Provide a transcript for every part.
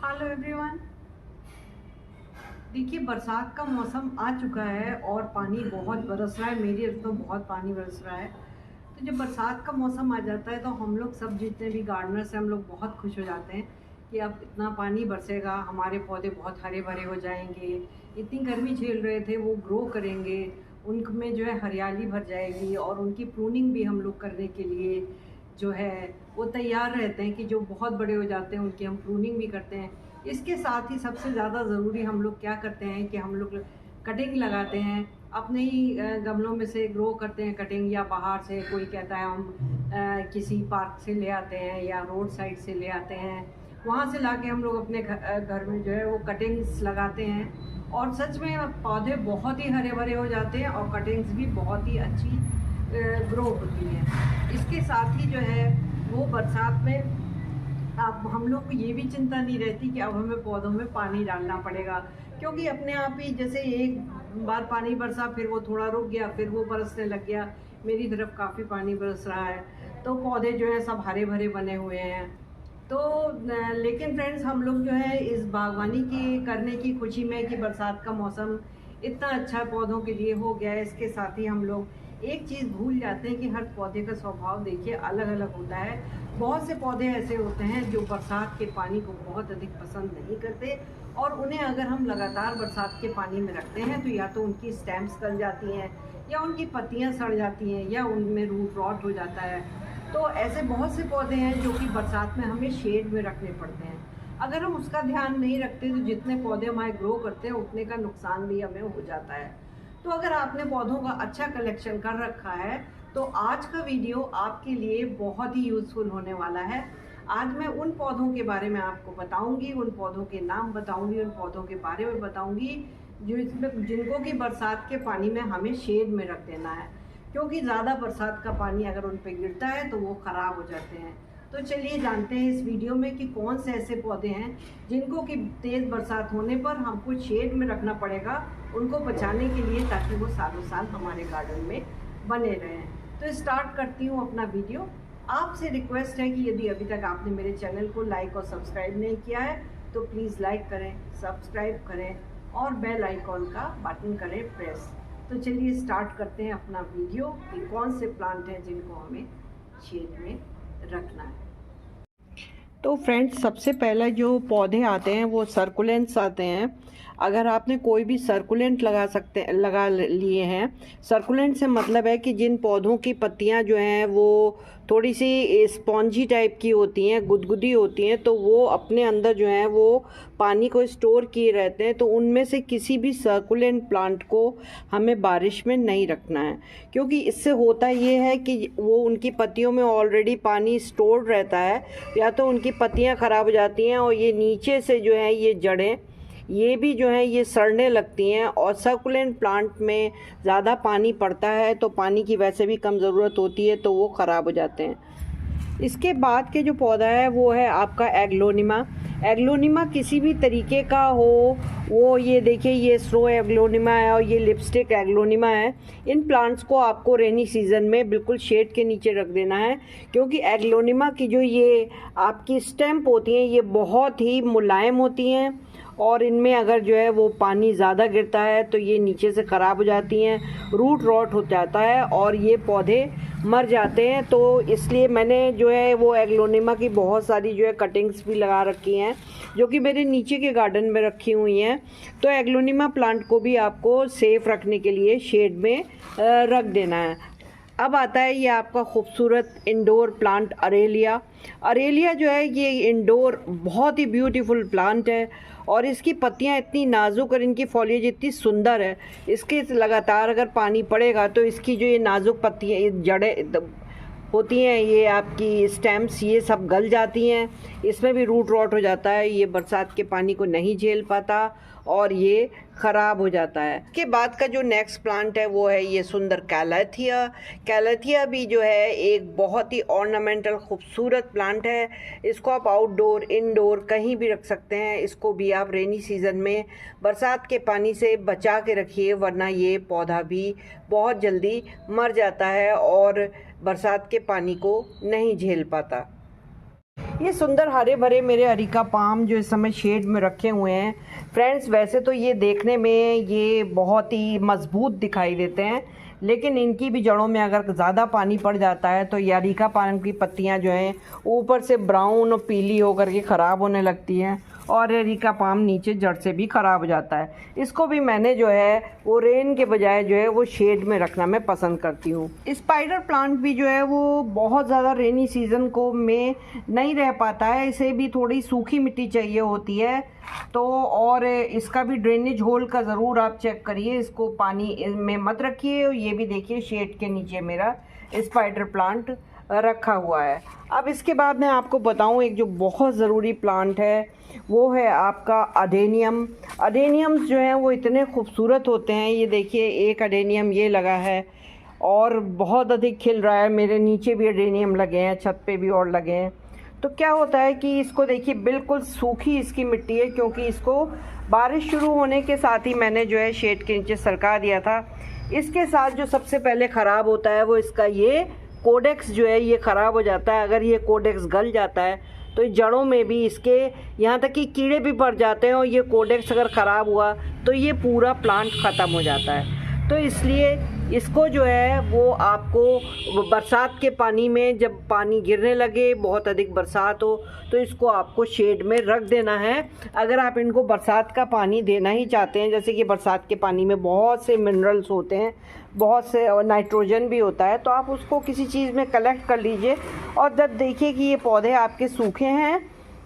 Hello everyone. देखिए, बरसात का मौसम आ चुका है और पानी बहुत बरस रहा है। मेरी तरफ तो बहुत पानी बरस रहा है। तो जब बरसात का मौसम आ जाता है तो हम लोग सब जितने भी गार्डनर्स हैं हम लोग बहुत खुश हो जाते हैं कि अब इतना पानी बरसेगा, हमारे पौधे बहुत हरे भरे हो जाएंगे। इतनी गर्मी झेल रहे थे वो ग्रो करेंगे, उनमें जो है हरियाली भर जाएगी और उनकी प्रूनिंग भी हम लोग करने के लिए जो है वो तैयार रहते हैं कि जो बहुत बड़े हो जाते हैं उनकी हम प्रूनिंग भी करते हैं। इसके साथ ही सबसे ज़्यादा ज़रूरी हम लोग क्या करते हैं कि हम लोग कटिंग लगाते हैं, अपने ही गमलों में से ग्रो करते हैं कटिंग, या बाहर से कोई कहता है हम किसी पार्क से ले आते हैं या रोड साइड से ले आते हैं, वहाँ से लाके हम लोग अपने घर में जो है वो कटिंग्स लगाते हैं। और सच में पौधे बहुत ही हरे भरे हो जाते हैं और कटिंग्स भी बहुत ही अच्छी ग्रो होती हैं। इसके साथ ही जो है वो बरसात में अब हम लोग को ये भी चिंता नहीं रहती कि अब हमें पौधों में पानी डालना पड़ेगा, क्योंकि अपने आप ही जैसे एक बार पानी बरसा फिर वो थोड़ा रुक गया फिर वो बरसने लग गया। मेरी तरफ काफ़ी पानी बरस रहा है तो पौधे जो है सब हरे भरे बने हुए हैं। तो लेकिन फ्रेंड्स, हम लोग जो है इस बागवानी की करने की खुशी में कि बरसात का मौसम इतना अच्छा पौधों के लिए हो गया है, इसके साथ ही हम लोग एक चीज़ भूल जाते हैं कि हर पौधे का स्वभाव देखिए अलग अलग होता है। बहुत से पौधे ऐसे होते हैं जो बरसात के पानी को बहुत अधिक पसंद नहीं करते, और उन्हें अगर हम लगातार बरसात के पानी में रखते हैं तो या तो उनकी स्टेम्स गल जाती हैं, या उनकी पत्तियां सड़ जाती हैं, या उनमें रूट रॉट हो जाता है। तो ऐसे बहुत से पौधे हैं जो कि बरसात में हमें शेड में रखने पड़ते हैं। अगर हम उसका ध्यान नहीं रखते तो जितने पौधे हमारे ग्रो करते हैं उतने का नुकसान भी हमें हो जाता है। तो अगर आपने पौधों का अच्छा कलेक्शन कर रखा है तो आज का वीडियो आपके लिए बहुत ही यूज़फुल होने वाला है। आज मैं उन पौधों के बारे में आपको बताऊंगी, उन पौधों के नाम बताऊंगी, उन पौधों के बारे में बताऊंगी जो इसमें जिनको कि बरसात के पानी में हमें शेड में रख देना है, क्योंकि ज़्यादा बरसात का पानी अगर उन पर गिरता है तो वो ख़राब हो जाते हैं। तो चलिए जानते हैं इस वीडियो में कि कौन से ऐसे पौधे हैं जिनको कि तेज़ बरसात होने पर हमको शेड में रखना पड़ेगा उनको बचाने के लिए, ताकि वो सालों साल हमारे गार्डन में बने रहें। तो स्टार्ट करती हूँ अपना वीडियो। आपसे रिक्वेस्ट है कि यदि अभी तक आपने मेरे चैनल को लाइक और सब्सक्राइब नहीं किया है तो प्लीज़ लाइक करें, सब्सक्राइब करें और बेल आइकॉन का बटन करें प्रेस। तो चलिए स्टार्ट करते हैं अपना वीडियो कि कौन से प्लांट हैं जिनको हमें शेड में रखना है। तो फ्रेंड्स, सबसे पहले जो पौधे आते हैं वो सर्कुलेंट्स आते हैं। अगर आपने कोई भी सर्कुलेंट लगा लिए हैं, सर्कुलेंट से मतलब है कि जिन पौधों की पत्तियां जो हैं वो थोड़ी सी स्पॉन्जी टाइप की होती हैं, गुदगुदी होती हैं, तो वो अपने अंदर जो है वो पानी को स्टोर किए रहते हैं। तो उनमें से किसी भी सर्कुलेंट प्लांट को हमें बारिश में नहीं रखना है, क्योंकि इससे होता ये है कि वो उनकी पत्तियों में ऑलरेडी पानी स्टोर रहता है, या तो उनकी पत्तियां ख़राब हो जाती हैं और ये नीचे से जो है ये जड़ें ये भी जो है ये सड़ने लगती हैं। और सर्कुलेंट प्लांट में ज़्यादा पानी पड़ता है तो पानी की वैसे भी कम ज़रूरत होती है तो वो ख़राब हो जाते हैं। इसके बाद के जो पौधा है वो है आपका एग्लोनिमा। एग्लोनिमा किसी भी तरीके का हो, वो ये देखिए ये स्लो एग्लोनिमा है और ये लिपस्टिक एग्लोनिमा है। इन प्लांट्स को आपको रेनी सीज़न में बिल्कुल शेड के नीचे रख देना है, क्योंकि एग्लोनिमा की जो ये आपकी स्टेम्प होती हैं ये बहुत ही मुलायम होती हैं, और इनमें अगर जो है वो पानी ज़्यादा गिरता है तो ये नीचे से ख़राब हो जाती हैं, रूट रॉट हो जाता है और ये पौधे मर जाते हैं। तो इसलिए मैंने जो है वो एग्लोनिमा की बहुत सारी जो है कटिंग्स भी लगा रखी हैं, जो कि मेरे नीचे के गार्डन में रखी हुई हैं। तो एग्लोनिमा प्लांट को भी आपको सेफ़ रखने के लिए शेड में रख देना है। अब आता है ये आपका खूबसूरत इंडोर प्लांट अरेलिया। अरेलिया जो है ये इंडोर बहुत ही ब्यूटीफुल प्लांट है, और इसकी पत्तियां इतनी नाजुक और इनकी फॉलिएज इतनी सुंदर है। इसके लगातार अगर पानी पड़ेगा तो इसकी जो ये नाजुक पत्तियां, ये जड़ें होती हैं, ये आपकी स्टेम्स ये सब गल जाती हैं, इसमें भी रूट रॉट हो जाता है। ये बरसात के पानी को नहीं झेल पाता और ये ख़राब हो जाता है। इसके बाद का जो नेक्स्ट प्लांट है वो है ये सुंदर कैलेथिया। कैलेथिया भी जो है एक बहुत ही ऑर्नामेंटल खूबसूरत प्लांट है। इसको आप आउटडोर इंडोर कहीं भी रख सकते हैं। इसको भी आप रेनी सीज़न में बरसात के पानी से बचा के रखिए, वरना ये पौधा भी बहुत जल्दी मर जाता है और बरसात के पानी को नहीं झेल पाता। ये सुंदर हरे भरे मेरे अरिका पाम जो इस समय शेड में रखे हुए हैं फ्रेंड्स, वैसे तो ये देखने में ये बहुत ही मजबूत दिखाई देते हैं, लेकिन इनकी भी जड़ों में अगर ज़्यादा पानी पड़ जाता है तो ये अरिका पाम की पत्तियां जो हैं ऊपर से ब्राउन और पीली होकर के ख़राब होने लगती हैं और अरिका पाम नीचे जड़ से भी ख़राब हो जाता है। इसको भी मैंने जो है वो रेन के बजाय जो है वो शेड में रखना मैं पसंद करती हूँ। स्पाइडर प्लांट भी जो है वो बहुत ज़्यादा रेनी सीज़न को में नहीं रह पाता है, इसे भी थोड़ी सूखी मिट्टी चाहिए होती है। तो और इसका भी ड्रेनेज होल का ज़रूर आप चेक करिए, इसको पानी में मत रखिए। ये भी देखिए शेड के नीचे मेरा स्पाइडर प्लांट रखा हुआ है। अब इसके बाद मैं आपको बताऊं एक जो बहुत ज़रूरी प्लांट है वो है आपका अडेनियम। अडेनियम्स जो हैं वो इतने खूबसूरत होते हैं। ये देखिए एक अडेनियम ये लगा है और बहुत अधिक खिल रहा है। मेरे नीचे भी अडेनियम लगे हैं, छत पे भी और लगे हैं। तो क्या होता है कि इसको देखिए बिल्कुल सूखी इसकी मिट्टी है, क्योंकि इसको बारिश शुरू होने के साथ ही मैंने जो है शेड के नीचे सरका दिया था। इसके साथ जो सबसे पहले ख़राब होता है वो इसका ये कोडेक्स जो है ये ख़राब हो जाता है। अगर ये कोडेक्स गल जाता है तो जड़ों में भी इसके यहाँ तक कि कीड़े भी पड़ जाते हैं, और ये कोडेक्स अगर ख़राब हुआ तो ये पूरा प्लांट ख़त्म हो जाता है। तो इसलिए इसको जो है वो आपको बरसात के पानी में, जब पानी गिरने लगे, बहुत अधिक बरसात हो, तो इसको आपको शेड में रख देना है। अगर आप इनको बरसात का पानी देना ही चाहते हैं, जैसे कि बरसात के पानी में बहुत से मिनरल्स होते हैं, बहुत से और नाइट्रोजन भी होता है, तो आप उसको किसी चीज़ में कलेक्ट कर लीजिए। और जब देखिए कि ये पौधे आपके सूखे हैं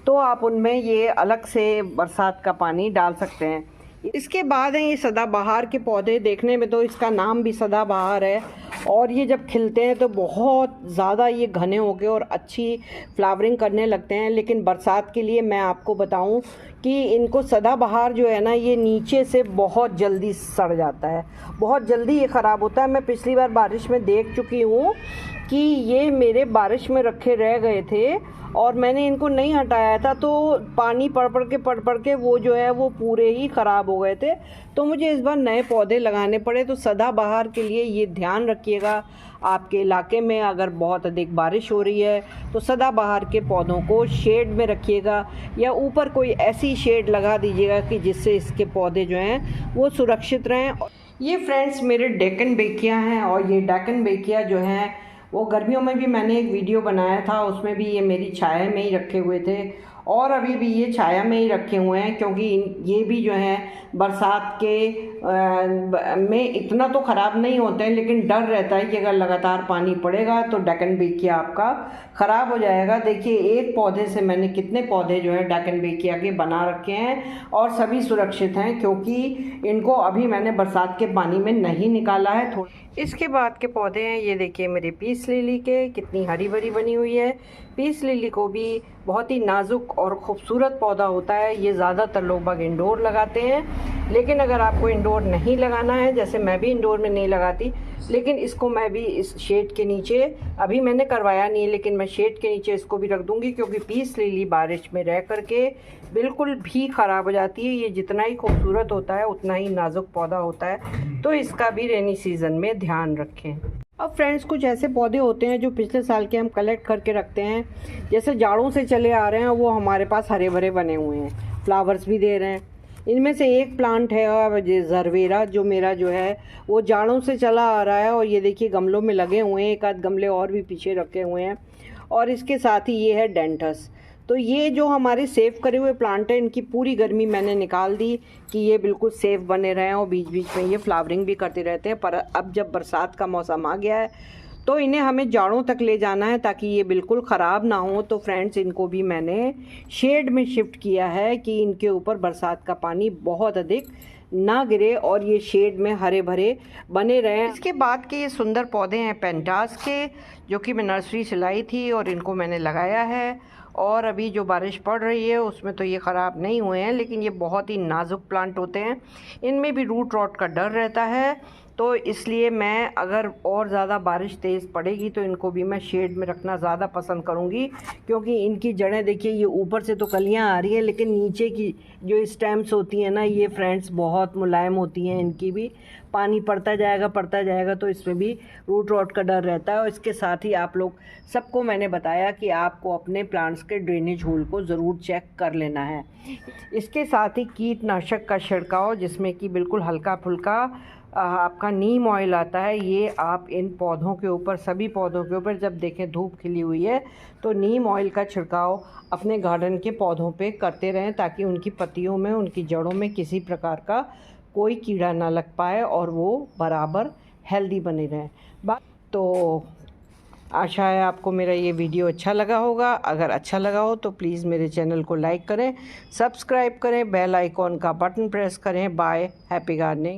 तो आप उनमें ये अलग से बरसात का पानी डाल सकते हैं। इसके बाद है ये सदाबहार के पौधे। देखने में तो इसका नाम भी सदाबहार है, और ये जब खिलते हैं तो बहुत ज़्यादा ये घने हो गए और अच्छी फ्लावरिंग करने लगते हैं। लेकिन बरसात के लिए मैं आपको बताऊं कि इनको सदाबहार जो है ना, ये नीचे से बहुत जल्दी सड़ जाता है, बहुत जल्दी ये ख़राब होता है। मैं पिछली बार बारिश में देख चुकी हूँ कि ये मेरे बारिश में रखे रह गए थे और मैंने इनको नहीं हटाया था, तो पानी पड़ के वो जो है वो पूरे ही ख़राब हो गए थे। तो मुझे इस बार नए पौधे लगाने पड़े। तो सदाबहार के लिए ये ध्यान रखिएगा, आपके इलाके में अगर बहुत अधिक बारिश हो रही है तो सदाबहार के पौधों को शेड में रखिएगा, या ऊपर कोई ऐसी शेड लगा दीजिएगा कि जिससे इसके पौधे जो हैं वो सुरक्षित रहें। ये फ्रेंड्स मेरे डेकन बेकिया हैं, और ये डेकन बेकिया जो हैं वो गर्मियों में भी मैंने एक वीडियो बनाया था, उसमें भी ये मेरी छाया में ही रखे हुए थे, और अभी भी ये छाया में ही रखे हुए हैं, क्योंकि ये भी जो हैं बरसात के में इतना तो ख़राब नहीं होते हैं, लेकिन डर रहता है कि अगर लगातार पानी पड़ेगा तो डेकन बेकिया आपका ख़राब हो जाएगा। देखिए एक पौधे से मैंने कितने पौधे जो है डेकन बेकिया के बना रखे हैं, और सभी सुरक्षित हैं, क्योंकि इनको अभी मैंने बरसात के पानी में नहीं निकाला है। इसके बाद के पौधे हैं, ये देखिए मेरे पीस लिली के, कितनी हरी भरी बनी हुई है। पीस लिली को भी बहुत ही नाजुक और ख़ूबसूरत पौधा होता है। ये ज़्यादातर लोग बाग इंडोर लगाते हैं, लेकिन अगर आपको इंडोर नहीं लगाना है, जैसे मैं भी इंडोर में नहीं लगाती, लेकिन इसको मैं भी इस शेड के नीचे, अभी मैंने करवाया नहीं है, लेकिन मैं शेड के नीचे इसको भी रख दूँगी, क्योंकि पीस लिली बारिश में रह करके बिल्कुल भी ख़राब हो जाती है। ये जितना ही खूबसूरत होता है उतना ही नाजुक पौधा होता है, तो इसका भी रेनी सीज़न में ध्यान रखें। अब फ्रेंड्स कुछ ऐसे पौधे होते हैं जो पिछले साल के हम कलेक्ट करके रखते हैं, जैसे जाड़ों से चले आ रहे हैं, वो हमारे पास हरे भरे बने हुए हैं, फ्लावर्स भी दे रहे हैं। इनमें से एक प्लांट है जरवेरा, जो मेरा जो है वो जाड़ों से चला आ रहा है, और ये देखिए गमलों में लगे हुए हैं, एक आध गमले और भी पीछे रखे हुए हैं। और इसके साथ ही ये है डेंटस। तो ये जो हमारे सेव करे हुए प्लांट है, इनकी पूरी गर्मी मैंने निकाल दी कि ये बिल्कुल सेफ बने रहें, और बीच बीच में ये फ्लावरिंग भी करते रहते हैं। पर अब जब बरसात का मौसम आ गया है तो इन्हें हमें जाड़ों तक ले जाना है, ताकि ये बिल्कुल ख़राब ना हो। तो फ्रेंड्स इनको भी मैंने शेड में शिफ्ट किया है कि इनके ऊपर बरसात का पानी बहुत अधिक ना गिरे और ये शेड में हरे भरे बने रहें। इसके बाद के ये सुंदर पौधे हैं पेंटास के, जो कि मैं नर्सरी से लाई थी और इनको मैंने लगाया है। और अभी जो बारिश पड़ रही है उसमें तो ये ख़राब नहीं हुए हैं, लेकिन ये बहुत ही नाजुक प्लांट होते हैं, इनमें भी रूट रॉट का डर रहता है। तो इसलिए मैं अगर और ज़्यादा बारिश तेज़ पड़ेगी तो इनको भी मैं शेड में रखना ज़्यादा पसंद करूँगी, क्योंकि इनकी जड़ें देखिए, ये ऊपर से तो कलियाँ आ रही हैं लेकिन नीचे की जो स्टेम्स होती हैं ना ये फ्रेंड्स बहुत मुलायम होती हैं। इनकी भी पानी पड़ता जाएगा तो इसमें भी रूट रॉट का डर रहता है। और इसके साथ ही आप लोग सबको मैंने बताया कि आपको अपने प्लांट्स के ड्रेनेज होल को ज़रूर चेक कर लेना है। इसके साथ ही कीटनाशक का छिड़काव, जिसमें कि बिल्कुल हल्का फुल्का आपका नीम ऑयल आता है, ये आप इन पौधों के ऊपर, सभी पौधों के ऊपर जब देखें धूप खिली हुई है तो नीम ऑयल का छिड़काव अपने गार्डन के पौधों पे करते रहें, ताकि उनकी पत्तियों में, उनकी जड़ों में किसी प्रकार का कोई कीड़ा ना लग पाए और वो बराबर हेल्दी बने रहें। तो आशा है आपको मेरा ये वीडियो अच्छा लगा होगा। अगर अच्छा लगा हो तो प्लीज़ मेरे चैनल को लाइक करें, सब्सक्राइब करें, बेल आइकॉन का बटन प्रेस करें। Bye, happy gardening.